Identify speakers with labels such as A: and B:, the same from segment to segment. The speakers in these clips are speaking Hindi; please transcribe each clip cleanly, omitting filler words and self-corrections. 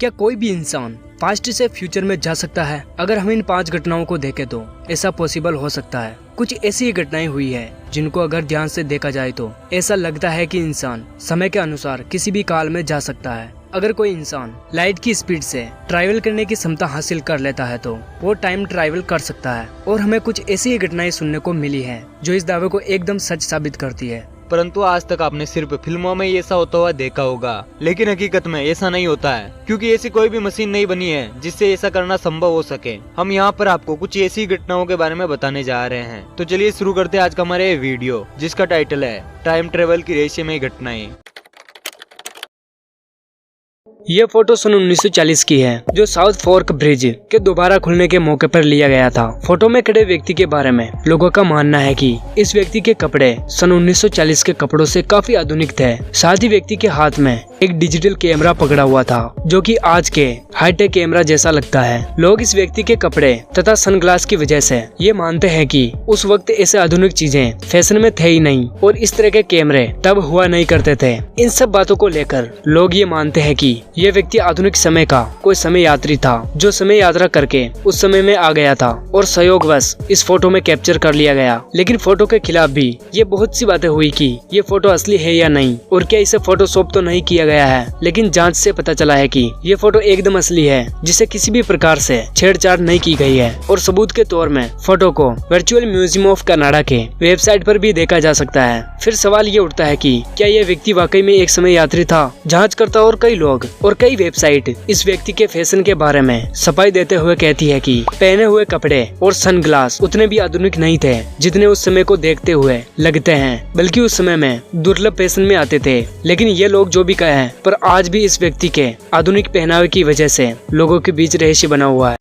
A: क्या कोई भी इंसान पास्ट से फ्यूचर में जा सकता है? अगर हम इन 5 घटनाओं को देखें तो ऐसा पॉसिबल हो सकता है। कुछ ऐसी घटनाएं हुई है जिनको अगर ध्यान से देखा जाए तो ऐसा लगता है कि इंसान समय के अनुसार किसी भी काल में जा सकता है। अगर कोई इंसान लाइट की स्पीड से ट्रैवल करने की क्षमता हासिल कर लेता है तो वो टाइम ट्रैवल कर सकता है। और हमें कुछ ऐसी घटनाएं सुनने को मिली है जो इस दावे को एकदम सच साबित करती है।
B: परंतु आज तक आपने सिर्फ फिल्मों में ऐसा होता हुआ देखा होगा, लेकिन हकीकत में ऐसा नहीं होता है, क्योंकि ऐसी कोई भी मशीन नहीं बनी है जिससे ऐसा करना संभव हो सके। हम यहाँ पर आपको कुछ ऐसी घटनाओं के बारे में बताने जा रहे हैं। तो चलिए शुरू करते हैं आज का हमारा ये वीडियो, जिसका टाइटल है टाइम ट्रेवल की रहस्यमय घटनाएं।
A: ये फोटो सन 1940 की है, जो साउथ फोर्क ब्रिज के दोबारा खुलने के मौके पर लिया गया था। फोटो में खड़े व्यक्ति के बारे में लोगों का मानना है कि इस व्यक्ति के कपड़े सन 1940 के कपड़ों से काफी आधुनिक थे। साथ ही व्यक्ति के हाथ में एक डिजिटल कैमरा पकड़ा हुआ था, जो कि आज के हाईटेक कैमरा जैसा लगता है। लोग इस व्यक्ति के कपड़े तथा सनग्लास की वजह से ये मानते हैं कि उस वक्त ऐसे आधुनिक चीजें फैशन में थे ही नहीं और इस तरह के कैमरे तब हुआ नहीं करते थे। इन सब बातों को लेकर लोग ये मानते हैं कि ये व्यक्ति आधुनिक समय का कोई समय यात्री था, जो समय यात्रा करके उस समय में आ गया था और संयोगवश इस फोटो में कैप्चर कर लिया गया। लेकिन फोटो के खिलाफ भी ये बहुत सी बातें हुई कि ये फोटो असली है या नहीं, और क्या इसे फोटोशॉप तो नहीं किया गया है। लेकिन जांच से पता चला है कि ये फोटो एकदम असली है, जिसे किसी भी प्रकार से छेड़छाड़ नहीं की गई है। और सबूत के तौर में फोटो को वर्चुअल म्यूजियम ऑफ कनाडा के वेबसाइट पर भी देखा जा सकता है। फिर सवाल ये उठता है कि क्या यह व्यक्ति वाकई में एक समय यात्री था? जांचकर्ता और कई लोग और कई वेबसाइट इस व्यक्ति के फैशन के बारे में सफाई देते हुए कहती है कि पहने हुए कपड़े और सनग्लास उतने भी आधुनिक नहीं थे जितने उस समय को देखते हुए लगते हैं, बल्कि उस समय में दुर्लभ फैशन में आते थे। लेकिन ये लोग जो भी कहें, पर आज भी इस व्यक्ति के आधुनिक पहनावे की वजह से लोगों के बीच रहस्य बना हुआ है।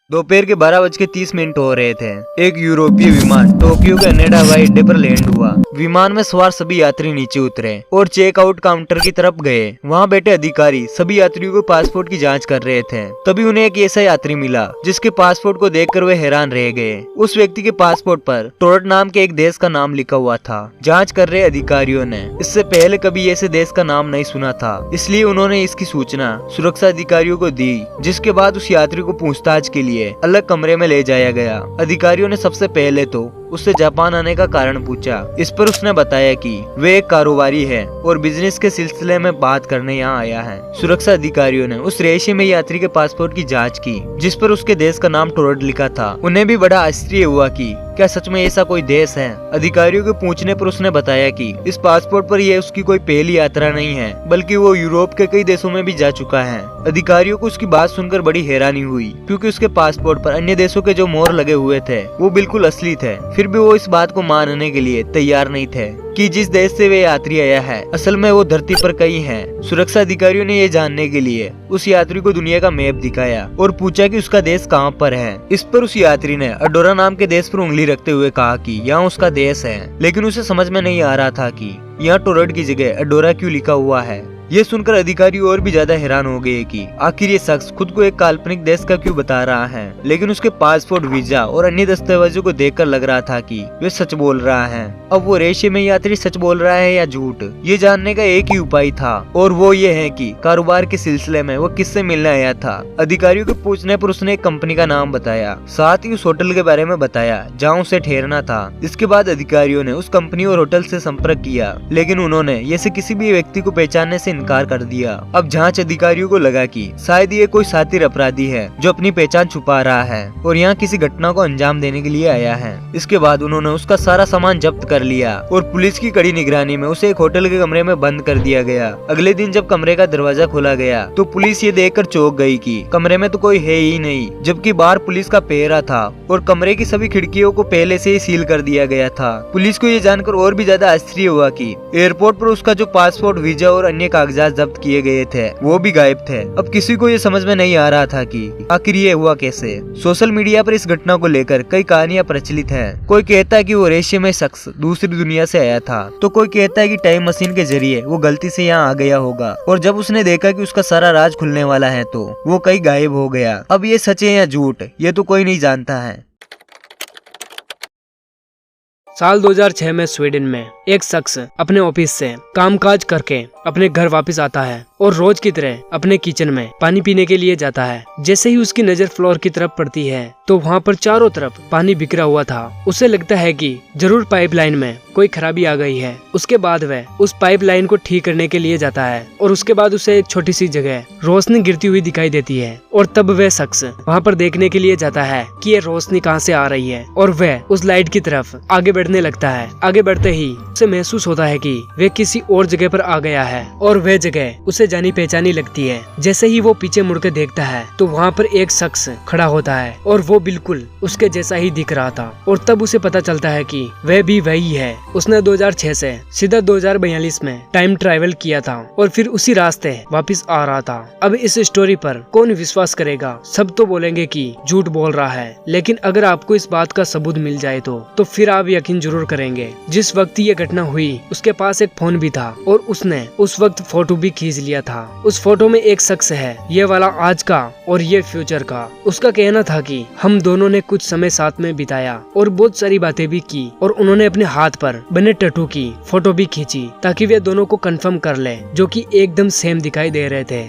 B: दोपहर के 12:30 हो रहे थे। एक यूरोपीय विमान टोक्यो के अनेडा हवाई अड्डे पर लैंड हुआ। विमान में सवार सभी यात्री नीचे उतरे और चेकआउट काउंटर की तरफ गए। वहां बैठे अधिकारी सभी यात्रियों को पासपोर्ट की जांच कर रहे थे। तभी उन्हें एक ऐसा यात्री मिला जिसके पासपोर्ट को देखकर वे हैरान रह गए। उस व्यक्ति के पासपोर्ट पर टोरट नाम के एक देश का नाम लिखा हुआ था। जाँच कर रहे अधिकारियों ने इससे पहले कभी ऐसे देश का नाम नहीं सुना था, इसलिए उन्होंने इसकी सूचना सुरक्षा अधिकारियों को दी, जिसके बाद उस यात्री को पूछताछ के लिए अलग कमरे में ले जाया गया। अधिकारियों ने सबसे पहले तो उससे जापान आने का कारण पूछा। इस पर उसने बताया कि वे एक कारोबारी है और बिजनेस के सिलसिले में बात करने यहाँ आया है। सुरक्षा अधिकारियों ने उस रहस्यमय यात्री के पासपोर्ट की जांच की, जिस पर उसके देश का नाम टोरट लिखा था। उन्हें भी बड़ा आश्चर्य हुआ कि क्या सच में ऐसा कोई देश है। अधिकारियों के पूछने पर उसने बताया कि इस पासपोर्ट पर यह उसकी कोई पहली यात्रा नहीं है, बल्कि वो यूरोप के कई देशों में भी जा चुका है। अधिकारियों को उसकी बात सुनकर बड़ी हैरानी हुई, क्योंकि उसके पासपोर्ट पर अन्य देशों के जो मोहर लगे हुए थे वो बिल्कुल असली थे। फिर भी वो इस बात को मानने के लिए तैयार नहीं थे कि जिस देश से वे यात्री आया है असल में वो धरती पर कहीं है। सुरक्षा अधिकारियों ने ये जानने के लिए उस यात्री को दुनिया का मैप दिखाया और पूछा कि उसका देश कहाँ पर है। इस पर उस यात्री ने अडोरा नाम के देश पर उंगली रखते हुए कहा कि यहाँ उसका देश है, लेकिन उसे समझ में नहीं आ रहा था कि यहाँ टोरट की जगह अडोरा क्यों लिखा हुआ है। ये सुनकर अधिकारी और भी ज्यादा हैरान हो गए कि आखिर ये शख्स खुद को एक काल्पनिक देश का क्यों बता रहा है। लेकिन उसके पासपोर्ट, वीजा और अन्य दस्तावेजों को देखकर लग रहा था कि वे सच बोल रहा है। अब वो रहस्यमय यात्री सच बोल रहा है या झूठ, ये जानने का एक ही उपाय था, और वो ये है कि कारोबार के सिलसिले में वो किससे मिलने आया था। अधिकारियों के पूछने पर उसने एक कंपनी का नाम बताया, साथ ही उस होटल के बारे में बताया जहाँ उसे ठहरना था। इसके बाद अधिकारियों ने उस कंपनी और होटल से संपर्क किया, लेकिन उन्होंने ऐसे किसी भी व्यक्ति को पहचानने से इनकार कर दिया। अब जांच अधिकारियों को लगा कि शायद ये कोई शातिर अपराधी है जो अपनी पहचान छुपा रहा है और यहाँ किसी घटना को अंजाम देने के लिए आया है। इसके बाद उन्होंने उसका सारा सामान जब्त कर लिया और पुलिस की कड़ी निगरानी में उसे एक होटल के कमरे में बंद कर दिया गया। अगले दिन जब कमरे का दरवाजा खोला गया तो पुलिस ये देखकर चौंक गई कि कमरे में तो कोई है ही नहीं, जबकि बाहर पुलिस का पहरा था और कमरे की सभी खिड़कियों को पहले से ही सील कर दिया गया था। पुलिस को ये जानकर और भी ज्यादा आश्चर्य हुआ कि एयरपोर्ट पर उसका जो पासपोर्ट, वीजा और अन्य कागजात जब्त किए गए थे वो भी गायब थे। अब किसी को ये समझ में नहीं आ रहा था कि आखिर ये हुआ कैसे। सोशल मीडिया पर इस घटना को लेकर कई कहानियां प्रचलित हैं। कोई कहता है कि वो रहस्यमय शख्स दूसरी दुनिया से आया था, तो कोई कहता है कि टाइम मशीन के जरिए वो गलती से यहाँ आ गया होगा और जब उसने देखा कि उसका सारा राज खुलने वाला है तो वो कहीं गायब हो गया। अब ये सच है या झूठ, ये तो कोई नहीं जानता है।
A: साल 2006 में स्वीडन में एक शख्स अपने ऑफिस से कामकाज करके अपने घर वापस आता है और रोज की तरह अपने किचन में पानी पीने के लिए जाता है। जैसे ही उसकी नजर फ्लोर की तरफ पड़ती है तो वहाँ पर चारों तरफ पानी बिखरा हुआ था। उसे लगता है कि जरूर पाइपलाइन में कोई खराबी आ गई है। उसके बाद वह उस पाइपलाइन को ठीक करने के लिए जाता है और उसके बाद उसे एक छोटी सी जगह रोशनी गिरती हुई दिखाई देती है और तब वह शख्स वहाँ पर देखने के लिए जाता है कि ये रोशनी कहाँ से आ रही है और वह उस लाइट की तरफ आगे बढ़ने लगता है। आगे बढ़ते ही उसे महसूस होता है कि वह किसी और जगह पर आ गया है और वह जगह उसे जानी पहचानी लगती है। जैसे ही वो पीछे मुड़कर देखता है तो वहाँ पर एक शख्स खड़ा होता है और वो बिल्कुल उसके जैसा ही दिख रहा था और तब उसे पता चलता है कि वह भी वही है। उसने 2006 से सीधा 2042 में टाइम ट्रैवल किया था और फिर उसी रास्ते वापस आ रहा था। अब इस स्टोरी पर कौन विश्वास करेगा? सब तो बोलेंगे कि झूठ बोल रहा है, लेकिन अगर आपको इस बात का सबूत मिल जाए तो फिर आप यकीन जरूर करेंगे। जिस वक्त ये घटना हुई उसके पास एक फोन भी था और उसने उस वक्त फोटो भी खींच लिया था। उस फोटो में एक शख्स है, ये वाला आज का और ये फ्यूचर का। उसका कहना था कि हम दोनों ने कुछ समय साथ में बिताया और बहुत सारी बातें भी की और उन्होंने अपने हाथ पर बने टैटू की फोटो भी खींची ताकि वे दोनों को कंफर्म कर ले, जो कि एकदम सेम दिखाई दे रहे थे।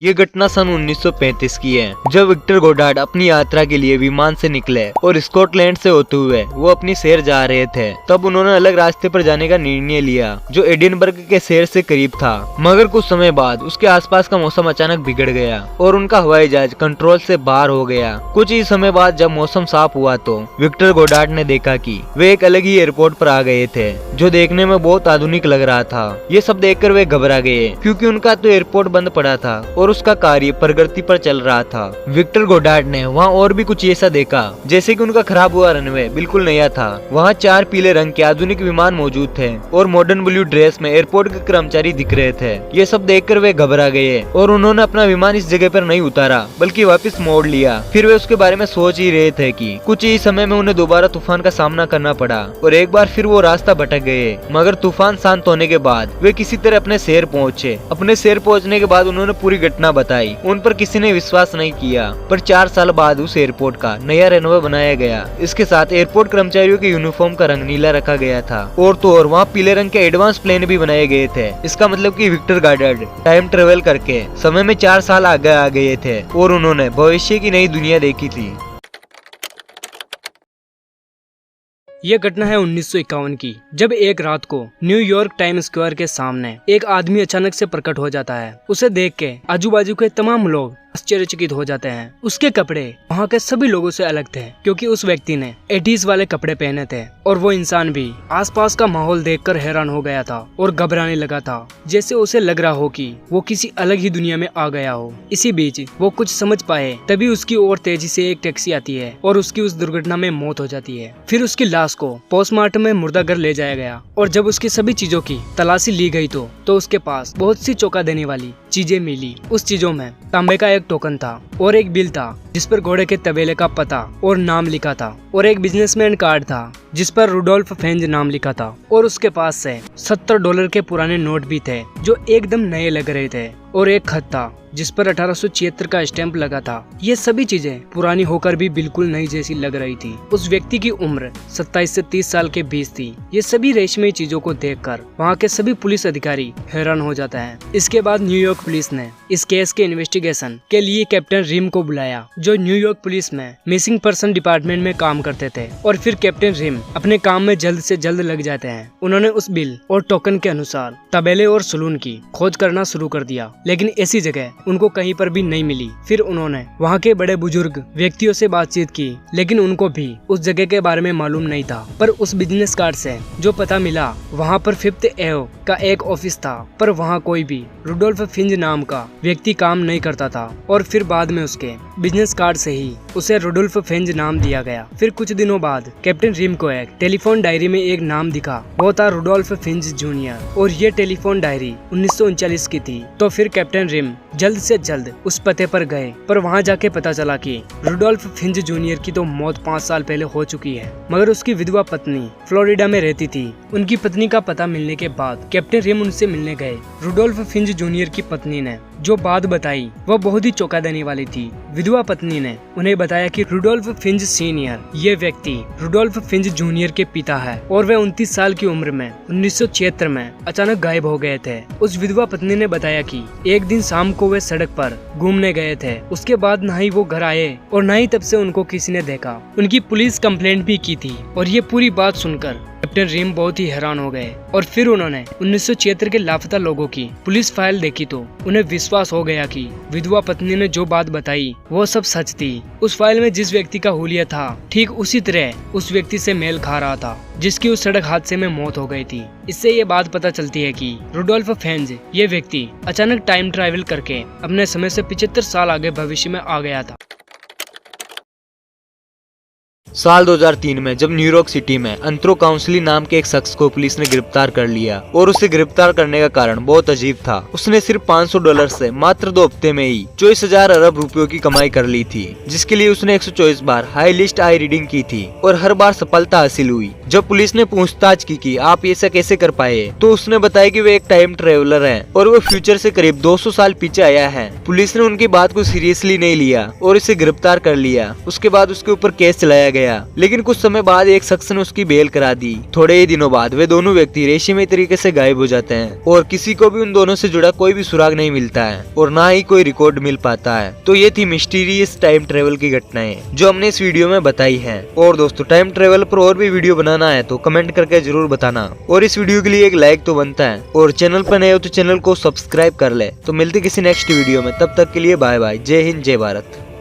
B: ये घटना सन 1935 की है, जब विक्टर गोडार्ड अपनी यात्रा के लिए विमान से निकले और स्कॉटलैंड से होते हुए वो अपनी शहर जा रहे थे। तब उन्होंने अलग रास्ते पर जाने का निर्णय लिया जो एडिनबर्ग के शहर से करीब था। मगर कुछ समय बाद उसके आसपास का मौसम अचानक बिगड़ गया और उनका हवाई जहाज कंट्रोल से बाहर हो गया। कुछ ही समय बाद जब मौसम साफ हुआ तो विक्टर गोडार्ड ने देखा कि वे एक अलग ही एयरपोर्ट पर आ गए थे जो देखने में बहुत आधुनिक लग रहा था। ये सब देखकर वे घबरा गए क्योंकि उनका तो एयरपोर्ट बंद पड़ा था और उसका कार्य प्रगति पर चल रहा था। विक्टर गोडार्ड ने वहाँ और भी कुछ ऐसा देखा जैसे कि उनका खराब हुआ रनवे बिल्कुल नया था। वहाँ 4 पीले रंग के आधुनिक विमान मौजूद थे और मॉडर्न ब्लू ड्रेस में एयरपोर्ट के कर्मचारी दिख रहे थे। ये सब देखकर वे घबरा गए और उन्होंने अपना विमान इस जगह पर नहीं उतारा बल्कि वापस मोड़ लिया। फिर वे उसके बारे में सोच ही रहे थे कि कुछ ही समय में उन्हें दोबारा तूफान का सामना करना पड़ा और एक बार फिर वो रास्ता भटक गए। मगर तूफान शांत होने के बाद वे किसी तरह अपने शहर पहुँचे। अपने शहर पहुँचने के बाद उन्होंने पूरी घटना बताई। उन पर किसी ने विश्वास नहीं किया, पर 4 साल बाद उस एयरपोर्ट का नया रनवे बनाया गया। इसके साथ एयरपोर्ट कर्मचारियों के यूनिफॉर्म का रंग नीला रखा गया था और तो और वहाँ पीले रंग के एडवांस प्लेन भी बनाए गए थे। इसका मतलब कि विक्टर गोडार्ड टाइम ट्रेवल करके समय में 4 साल आगे आ गए थे और उन्होंने भविष्य की नई दुनिया देखी थी।
A: यह घटना है 1951 की, जब एक रात को न्यूयॉर्क टाइम स्क्वायर के सामने एक आदमी अचानक से प्रकट हो जाता है। उसे देख के आजू बाजू के तमाम लोग आश्चर्यचकित हो जाते हैं। उसके कपड़े वहाँ के सभी लोगों से अलग थे क्योंकि उस व्यक्ति ने 80s वाले कपड़े पहने थे और वो इंसान भी आसपास का माहौल देखकर हैरान हो गया था और घबराने लगा था, जैसे उसे लग रहा हो कि वो किसी अलग ही दुनिया में आ गया हो। इसी बीच वो कुछ समझ पाए तभी उसकी ओर तेजी से एक टैक्सी आती है और उसकी उस दुर्घटना में मौत हो जाती है। फिर उसकी लाश को पोस्टमार्टम में मुर्दाघर ले जाया गया और जब उसकी सभी चीजों की तलाशी ली गई तो उसके पास बहुत सी चौंका देने वाली चीजें मिली। उस चीजों में तांबे का एक टोकन था और एक बिल था जिस पर घोड़े के तबेले का पता और नाम लिखा था और एक बिजनेसमैन कार्ड था जिस पर रुडोल्फ फेंज नाम लिखा था और उसके पास से $70 के पुराने नोट भी थे जो एकदम नए लग रहे थे और एक खत था जिस पर 1876 का स्टैंप लगा था। ये सभी चीजें पुरानी होकर भी बिल्कुल नई जैसी लग रही थी। उस व्यक्ति की उम्र 27 से 30 साल के बीच थी। ये सभी रेशमी चीजों को देखकर वहाँ के सभी पुलिस अधिकारी हैरान हो जाते हैं। इसके बाद न्यूयॉर्क पुलिस ने इस केस के इन्वेस्टिगेशन के लिए कैप्टन रिम को बुलाया जो न्यूयॉर्क पुलिस में मिसिंग पर्सन डिपार्टमेंट में काम करते थे और फिर कैप्टन रिम अपने काम में जल्द से जल्द लग जाते हैं। उन्होंने उस बिल और टोकन के अनुसार तबेले और सलून की खोज करना शुरू कर दिया, लेकिन ऐसी जगह उनको कहीं पर भी नहीं मिली। फिर उन्होंने वहाँ के बड़े बुजुर्ग व्यक्तियों से बातचीत की, लेकिन उनको भी उस जगह के बारे में मालूम नहीं था। पर उस बिजनेस कार्ड से जो पता मिला वहाँ पर 5th एव का एक ऑफिस था, पर वहाँ कोई भी रुडोल्फ फिंज नाम का व्यक्ति काम नहीं करता था और फिर बाद में उसके बिजनेस कार्ड से ही उसे रुडोल्फ फिंज नाम दिया गया। फिर कुछ दिनों बाद कैप्टन रिम को एक टेलीफोन डायरी में एक नाम दिखा, वो था रुडोल्फ फिंज जूनियर और ये टेलीफोन डायरी 1939 की थी। तो फिर कैप्टन रिम जल्द से जल्द उस पते पर गए, पर वहाँ जाके पता चला कि रुडोल्फ फिंज जूनियर की तो मौत 5 साल पहले हो चुकी है, मगर उसकी विधवा पत्नी फ्लोरिडा में रहती थी। उनकी पत्नी का पता मिलने के बाद कैप्टन रिम उनसे मिलने गए। रुडोल्फ फिंज जूनियर की पत्नी ने जो बात बताई वह बहुत ही चौंका देने वाली थी। विधवा पत्नी ने उन्हें बताया कि रुडोल्फ फिंच सीनियर ये व्यक्ति रुडोल्फ फिंच जूनियर के पिता है और वे 29 साल की उम्र में 1976 में अचानक गायब हो गए थे। उस विधवा पत्नी ने बताया कि एक दिन शाम को वे सड़क पर घूमने गए थे। उसके बाद न ही वो घर आए और न ही तब से उनको किसी ने देखा। उनकी पुलिस कंप्लेंट भी की थी और ये पूरी बात सुनकर कैप्टन रिम बहुत ही हैरान हो गए और फिर उन्होंने 1976 के लापता लोगों की पुलिस फाइल देखी तो उन्हें विश्वास हो गया कि विधवा पत्नी ने जो बात बताई वो सब सच थी। उस फाइल में जिस व्यक्ति का हुलिया था ठीक उसी तरह उस व्यक्ति से मेल खा रहा था जिसकी उस सड़क हादसे में मौत हो गई थी। इससे ये बात पता चलती है कि रुडोल्फ फेंज ये व्यक्ति अचानक टाइम ट्रैवल करके अपने समय से 75 साल आगे भविष्य में आ गया था।
B: साल 2003 में जब न्यूयॉर्क सिटी में अंत्रो काउंसली नाम के एक शख्स को पुलिस ने गिरफ्तार कर लिया और उसे गिरफ्तार करने का कारण बहुत अजीब था। उसने सिर्फ $500 से मात्र 2 हफ्ते में ही 24,000 अरब रुपयों की कमाई कर ली थी, जिसके लिए उसने 124 बार हाई लिस्ट आई रीडिंग की थी और हर बार सफलता हासिल हुई। जब पुलिस ने पूछताछ की कि आप ऐसा कैसे कर पाए तो उसने बताया कि वे एक टाइम ट्रेवलर है और वो फ्यूचर से करीब 200 साल पीछे आया है। पुलिस ने उनकी बात को सीरियसली नहीं लिया और इसे गिरफ्तार कर लिया। उसके बाद उसके ऊपर केस चलाया गया, लेकिन कुछ समय बाद एक शख्स ने उसकी बेल करा दी। थोड़े ही दिनों बाद वे दोनों व्यक्ति रेशमी तरीके से गायब हो जाते हैं और किसी को भी उन दोनों से जुड़ा कोई भी सुराग नहीं मिलता है और ना ही कोई रिकॉर्ड मिल पाता है। तो ये थी मिस्टीरियस टाइम ट्रेवल की घटनाएं जो हमने इस वीडियो में बताई है। और दोस्तों, टाइम ट्रेवल पर और भी वीडियो बनाना है तो कमेंट करके जरूर बताना और इस वीडियो के लिए एक लाइक तो बनता है और चैनल पर नए हो तो चैनल को सब्सक्राइब कर ले। तो मिलते किसी नेक्स्ट वीडियो में, तब तक के लिए बाय बाय। जय हिंद, जय भारत।